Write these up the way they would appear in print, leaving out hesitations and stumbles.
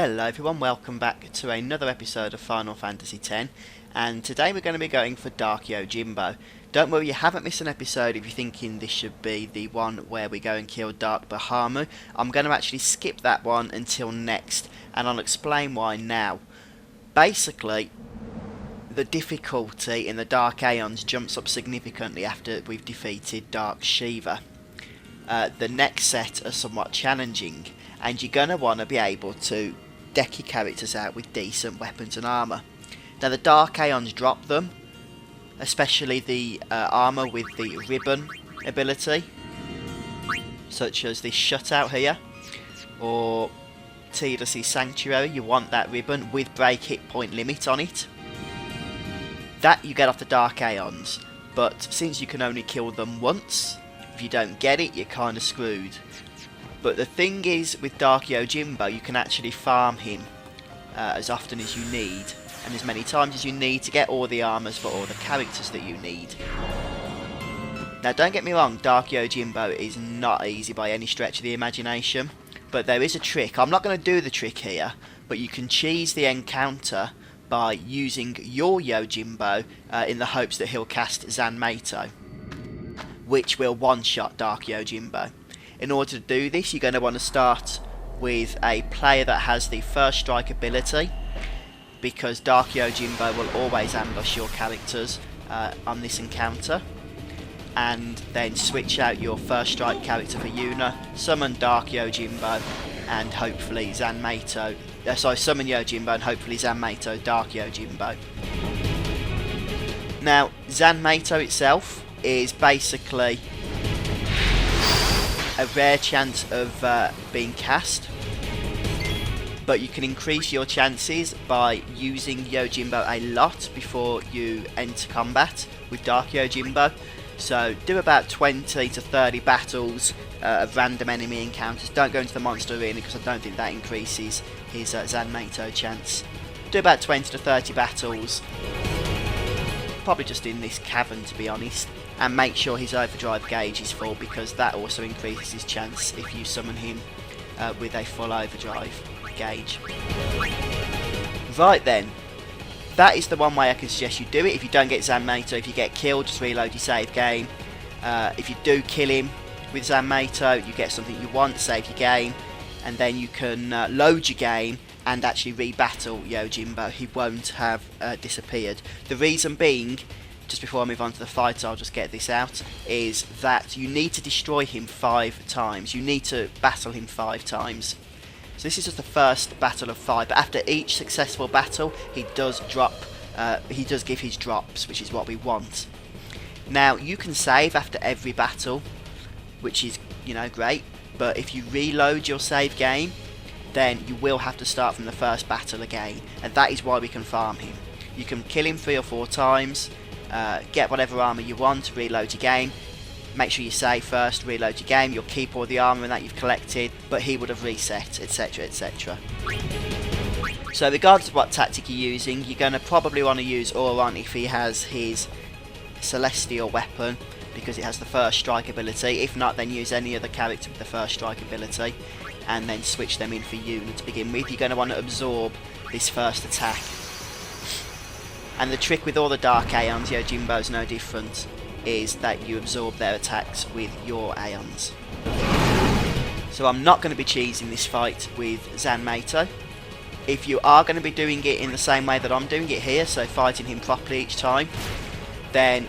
Hello everyone, welcome back to another episode of Final Fantasy X, and today we're going to be going for Dark Yojimbo. Don't worry, you haven't missed an episode if you're thinking this should be the one where we go and kill Dark Bahamut. I'm going to actually skip that one until next, and I'll explain why now. Basically, the difficulty in the Dark Aeons jumps up significantly after we've defeated Dark Shiva. The next set are somewhat challenging, and you're going to want to be able to deck your characters out with decent weapons and armour. Now the Dark Aeons drop them, especially the armour with the ribbon ability, such as this shutout here, or Tidus' Sanctuary. You want that ribbon with break hit point limit on it. That you get off the Dark Aeons, but since you can only kill them once, if you don't get it, you're kind of screwed. But the thing is, with Dark Yojimbo, you can actually farm him as often as you need, and as many times as you need to get all the armors for all the characters that you need. Now don't get me wrong, Dark Yojimbo is not easy by any stretch of the imagination, but there is a trick. I'm not going to do the trick here, but you can cheese the encounter by using your Yojimbo in the hopes that he'll cast Zanmato, which will one-shot Dark Yojimbo. In order to do this, you're going to want to start with a player that has the first strike ability, because Dark Yojimbo will always ambush your characters on this encounter, and then switch out your first strike character for Yuna, summon Dark Yojimbo, and hopefully Zanmato. Summon Yojimbo and hopefully Zanmato Dark Yojimbo. Now, Zanmato itself is basically a rare chance of being cast, but you can increase your chances by using Yojimbo a lot before you enter combat with Dark Yojimbo. So do about 20 to 30 battles of random enemy encounters. Don't go into the monster arena because I don't think that increases his Zanmato chance. Do about 20 to 30 battles, probably just in this cavern to be honest, and make sure his overdrive gauge is full, because that also increases his chance if you summon him with a full overdrive gauge. Right then, that is the one way I can suggest you do it. If you don't get Zanmato, if you get killed, just reload your save game. If you do kill him with Zanmato, you get something you want, save your game, and then you can load your game and actually re-battle Yojimbo. He won't have disappeared. The reason being, just before I move on to the fight, I'll just get this out, is that you need to destroy him 5 times. You need to battle him 5 times. So this is just the first battle of 5, but after each successful battle, he does drop, he does give his drops, which is what we want. Now, you can save after every battle, which is, you know, great, but if you reload your save game, then you will have to start from the first battle again, and that is why we can farm him. You can kill him 3 or 4 times, get whatever armour you want, reload your game, make sure you save first, reload your game, you'll keep all the armour that you've collected, but he would have reset, etc, etc. So regardless of what tactic you're using, you're going to probably want to use Auron if he has his Celestial weapon, because it has the first strike ability. If not, then use any other character with the first strike ability, and then switch them in for Yuna to begin with. You're going to want to absorb this first attack. And the trick with all the Dark Aeons, Yojimbo's no different, is that you absorb their attacks with your Aeons. So I'm not going to be cheesing this fight with Zanmato. If you are going to be doing it in the same way that I'm doing it here, so fighting him properly each time, then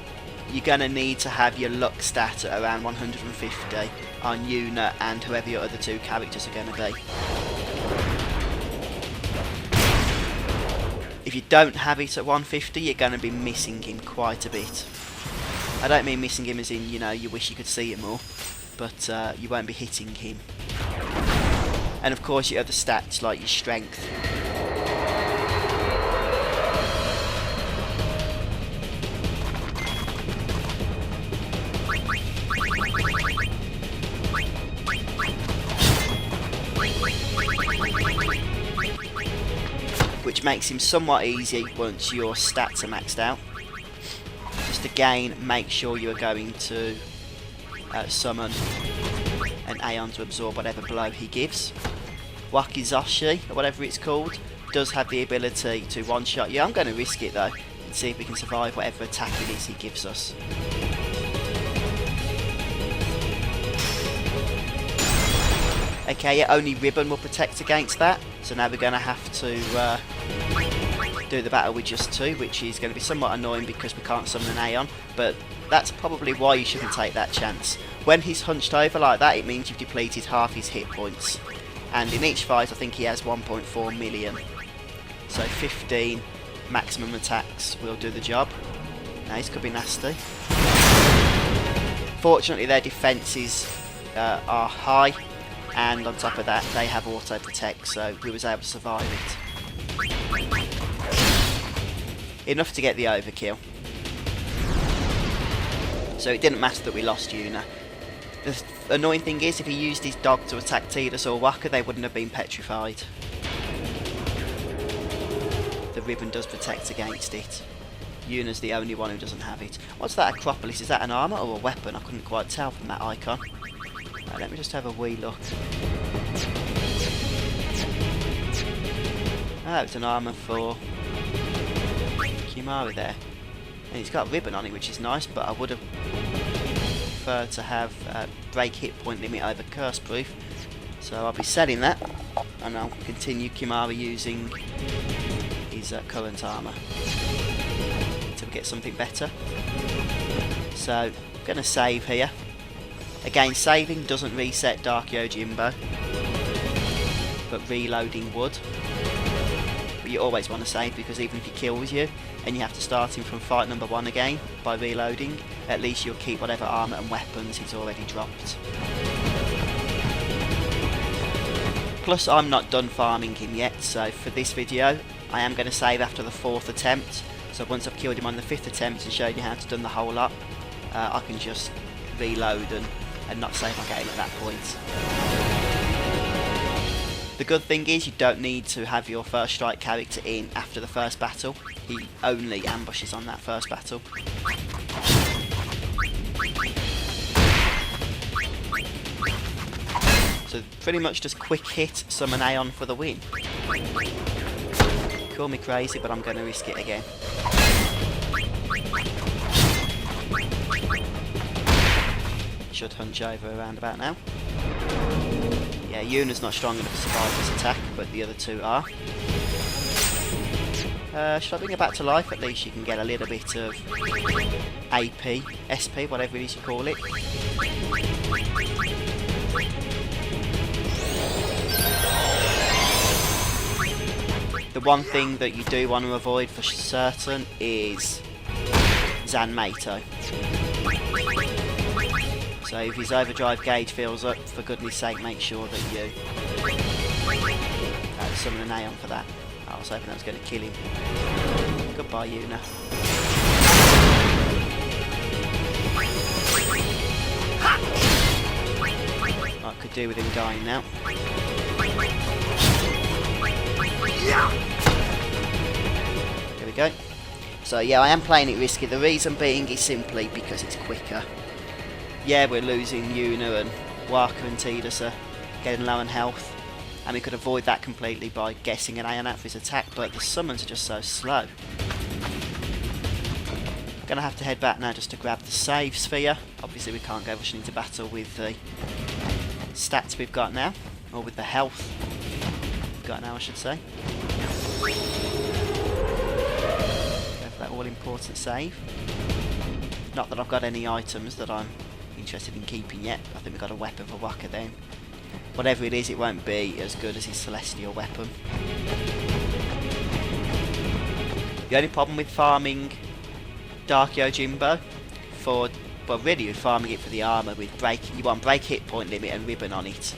you're going to need to have your luck stat at around 150 on Yuna and whoever your other 2 characters are going to be. If you don't have it at 150, you're going to be missing him quite a bit. I don't mean missing him as in, you know, you wish you could see him more, but you won't be hitting him. And of course your other stats like your strength. Which makes him somewhat easy once your stats are maxed out. Just again, make sure you are going to summon an Aeon to absorb whatever blow he gives. Wakizashi, or whatever it's called, does have the ability to one-shot you. I'm going to risk it though, and see if we can survive whatever attack it is he gives us. Okay, yeah, only Ribbon will protect against that, so now we're going to have to do the battle with just 2, which is going to be somewhat annoying because we can't summon an Aeon, but that's probably why you shouldn't take that chance. When he's hunched over like that, it means you've depleted half his hit points, and in each fight I think he has 1.4 million, so 15 maximum attacks will do the job. Now this could be nasty. Fortunately their defences are high, and on top of that they have auto protect, so we was able to survive it. Enough to get the overkill. So it didn't matter that we lost Yuna. The annoying thing is, if he used his dog to attack Tidus or Waka, they wouldn't have been petrified. The Ribbon does protect against it. Yuna's the only one who doesn't have it. What's that Acropolis? Is that an armour or a weapon? I couldn't quite tell from that icon. Right, let me just have a wee look. Oh, it's an armour for Kimari there. And it's got a ribbon on it, which is nice, but I would have preferred to have break hit point limit over curse proof. So I'll be selling that, and I'll continue Kimari using his current armour until we get something better. So I'm going to save here. Again, saving doesn't reset Dark Yojimbo, but reloading would. But you always want to save, because even if he kills you and you have to start him from fight number 1 again by reloading, at least you'll keep whatever armour and weapons he's already dropped. Plus I'm not done farming him yet, so for this video I am going to save after the 4th attempt. So once I've killed him on the 5th attempt and showed you how to done the whole lot, I can just reload and not save my game at that point. The good thing is, you don't need to have your first strike character in after the first battle. He only ambushes on that first battle. So pretty much just quick hit, summon Aeon for the win. Call me crazy, but I'm going to risk it again. Should hunch over around about now. Yeah, Yuna's not strong enough to survive this attack, but the other 2 are. Should I bring her back to life? At least you can get a little bit of AP, SP, whatever it is you call it. The one thing that you do want to avoid for certain is Zanmato. So if his overdrive gauge fills up, for goodness sake make sure that you summon an Aeon for that. I was hoping that was going to kill him. Goodbye, Yuna. I could do with him dying now. There we go. So yeah, I am playing it risky. The reason being is simply because it's quicker. Yeah, we're losing Yuna and Waka and Tidus are getting low on health, and we could avoid that completely by guessing an Aeon out for his attack, but the summons are just so slow. I'm going to have to head back now just to grab the save sphere. Obviously we can't go rushing into battle with the stats we've got now, or with the health we've got now I should say. Go for that all important save. Not that I've got any items that I'm interested in keeping yet. I think we've got a weapon for Waka then. Whatever it is, it won't be as good as his celestial weapon. The only problem with farming Dark Yojimbo for, well really you're farming it for the armour with you want break hit point limit and ribbon on it.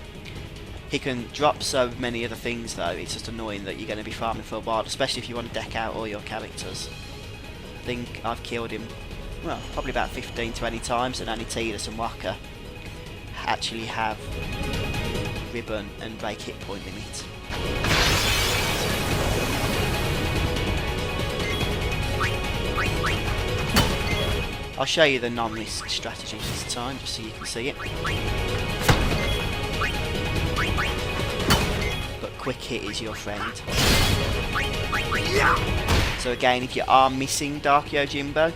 He can drop so many other things though, it's just annoying that you're going to be farming for a while, especially if you want to deck out all your characters. I think I've killed him, well, probably about 15-20 times, and only Tidus and Waka actually have ribbon and break hit point limit. I'll show you the non-risk strategy this time, just so you can see it. But quick hit is your friend. So again, if you are missing Dark Yojimbo,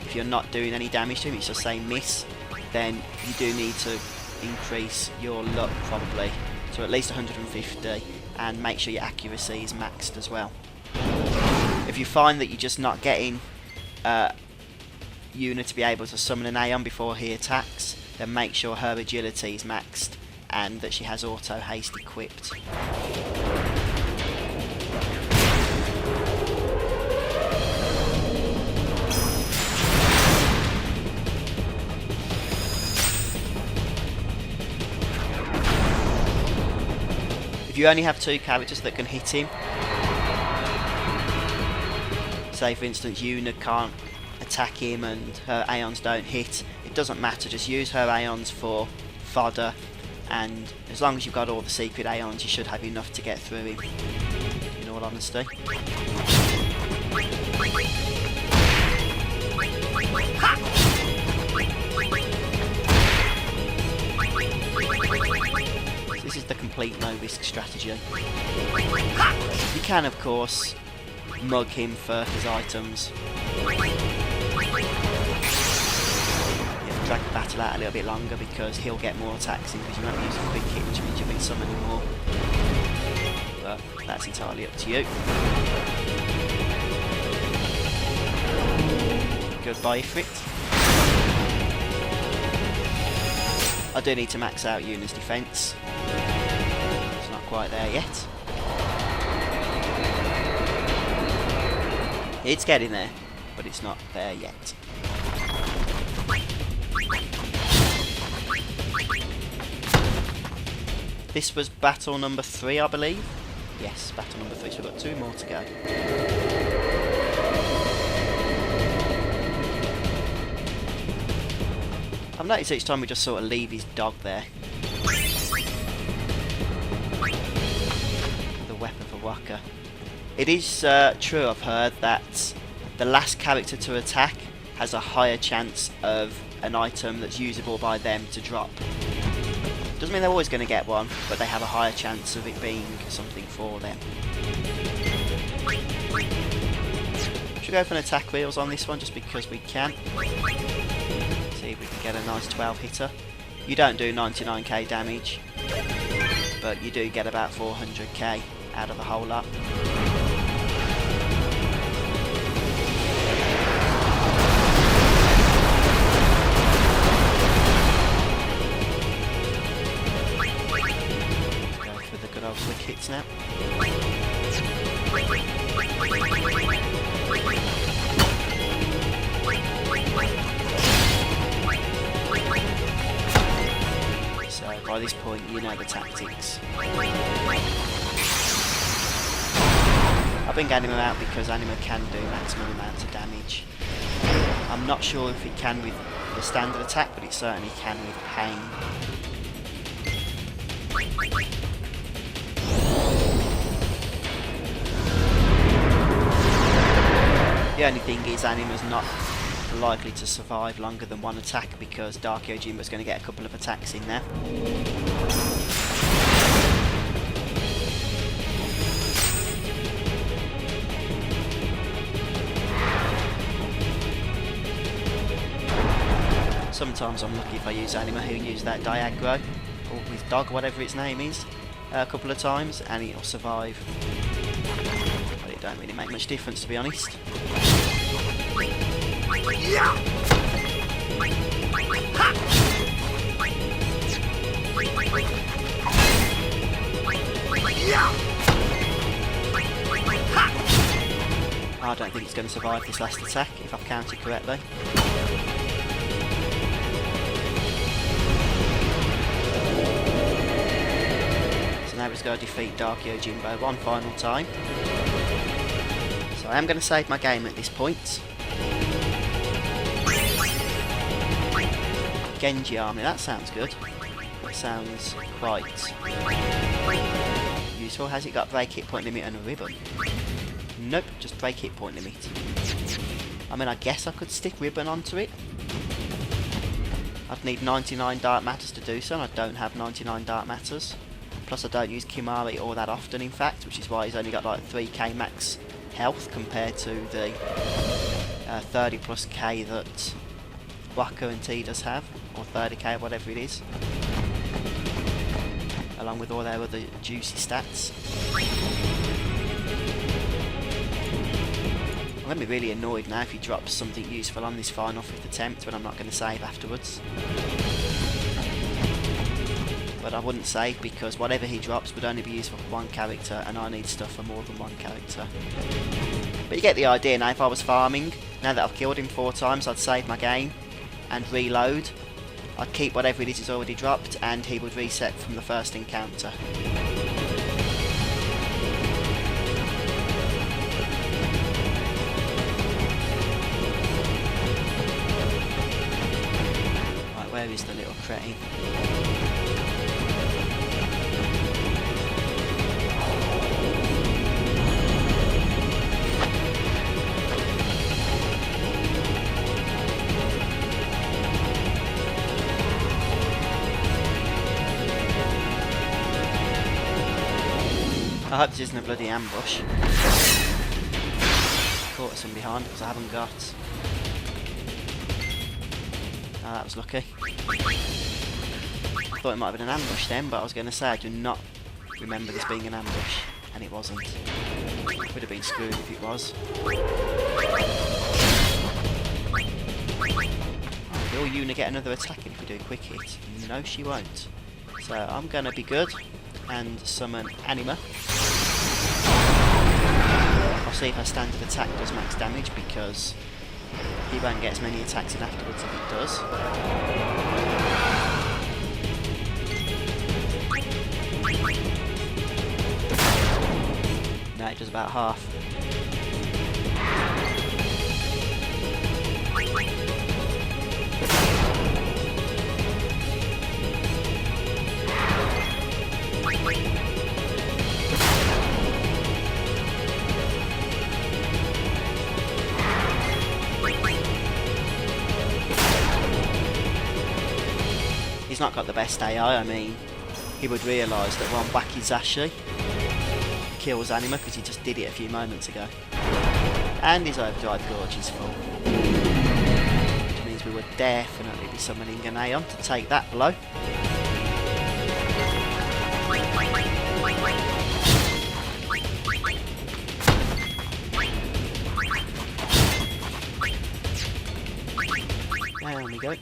if you're not doing any damage to him, it's just saying miss, then you do need to increase your luck probably to at least 150, and make sure your accuracy is maxed as well. If you find that you're just not getting Yuna to be able to summon an Aeon before he attacks, then make sure her agility is maxed and that she has auto haste equipped. If you only have 2 characters that can hit him, say for instance Yuna can't attack him and her Aeons don't hit, it doesn't matter, just use her Aeons for fodder, and as long as you've got all the secret Aeons you should have enough to get through him, in all honesty. This is the complete no risk strategy. You can of course mug him for his items. Drag the battle out a little bit longer because he'll get more attacks in because you won't use a quick hit, which means you'll be summoning more. But that's entirely up to you. Goodbye, Ifrit. I do need to max out Yuna's defence. It's not quite there yet. It's getting there, but it's not there yet. This was battle number 3, I believe. Yes, battle number 3, so we've got 2 more to go. I've noticed each time we just sort of leave his dog there. The weapon for Waka. It is true, I've heard, that the last character to attack has a higher chance of an item that's usable by them to drop. Doesn't mean they're always going to get one, but they have a higher chance of it being something for them. Should go for an attack wheels on this one just because we can. See if we can get a nice 12 hitter. You don't do 99k damage, but you do get about 400k out of the whole lot. Quick hits now. So by this point you know the tactics. I've been getting him out because Anima can do maximum amounts of damage. I'm not sure if it can with the standard attack, but it certainly can with pain. The only thing is Anima's not likely to survive longer than 1 attack because Dark Yojimbo is going to get a couple of attacks in there. Sometimes I'm lucky if I use Anima, who use that Diaggro, or his dog, whatever its name is, a couple of times, and he'll survive. But it don't really make much difference, to be honest. I don't think it's going to survive this last attack, if I've counted correctly. So now we're just going to defeat Dark Yojimbo one final time. So I am going to save my game at this point. Genji army, that sounds good. That sounds quite useful. Has it got break hit point limit and a ribbon? Nope, just break hit point limit. I mean, I guess I could stick ribbon onto it. I'd need 99 dark matters to do so, and I don't have 99 dark matters. plus I don't use Kimari all that often in fact, which is why he's only got like 3k max health compared to the 30 plus k that Waka and T does have, or 30k, whatever it is, along with all their other juicy stats. I'm going to be really annoyed now if he drops something useful on this final 5th attempt when I'm not going to save afterwards. But I wouldn't save because whatever he drops would only be useful for one character, and I need stuff for more than one character. But you get the idea now. If I was farming, now that I've killed him 4 times, I'd save my game and reload. I'd keep whatever it is he's already dropped, and he would reset from the first encounter. Right, where is the little cretin? I hope this isn't a bloody ambush. Caught us in behind because I haven't got. Oh, that was lucky. I thought it might have been an ambush then, but I was going to say I do not remember this being an ambush, and it wasn't. Would have been screwed if it was. Will Yuna get another attack in if we do a quick hit? No, she won't. So I'm going to be good and summon Anima. I'll see if her standard attack does max damage, because he won't get as many attacks in afterwards if it does. No, it does about half. He's not got the best AI. I mean, he would realise that one wacky Zashi kills Anima because he just did it a few moments ago. And his overdrive gorge is full, which means we would definitely be summoning an Aeon to take that blow. There we go.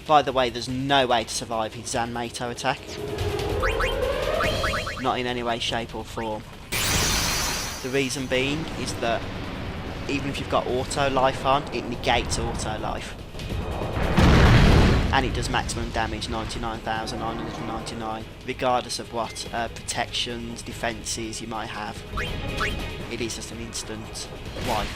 By the way, there's no way to survive his Zanmato attack. Not in any way, shape or form. The reason being is that even if you've got auto life on, it negates auto life. And it does maximum damage, 99,999, regardless of what protections, defences you might have. It is just an instant wipe.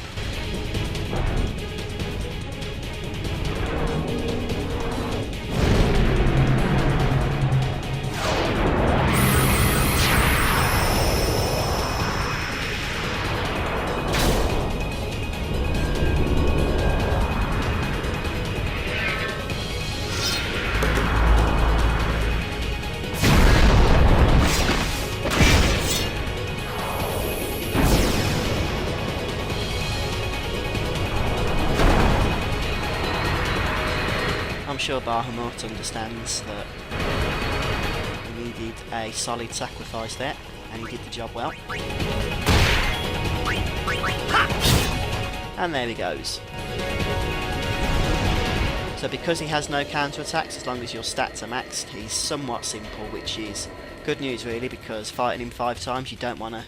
I'm sure Bahamut understands that he needed a solid sacrifice there, and he did the job well. And there he goes. So because he has no counter attacks, as long as your stats are maxed, he's somewhat simple, which is good news really, because fighting him 5 times you don't want to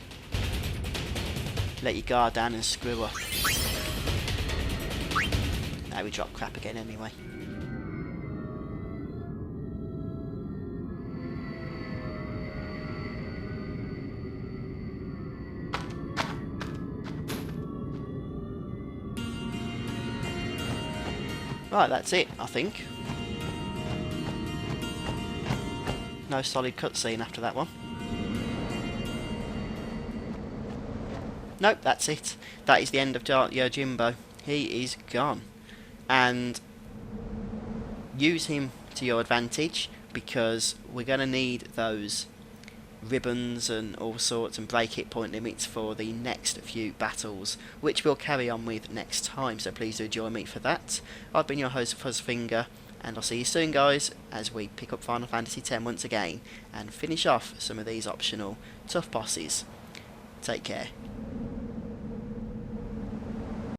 let your guard down and screw up. Now we drop crap again anyway. Right, that's it, I think. No solid cutscene after that one. Nope, that's it. That is the end of Dark Yojimbo. He is gone. and use him to your advantage, because we're going to need those ribbons and all sorts and break hit point limits for the next few battles, which we'll carry on with next time, so please do join me for that. I've been your host Fuzzfinger, and I'll see you soon, guys, as we pick up Final Fantasy X once again and finish off some of these optional tough bosses. Take care.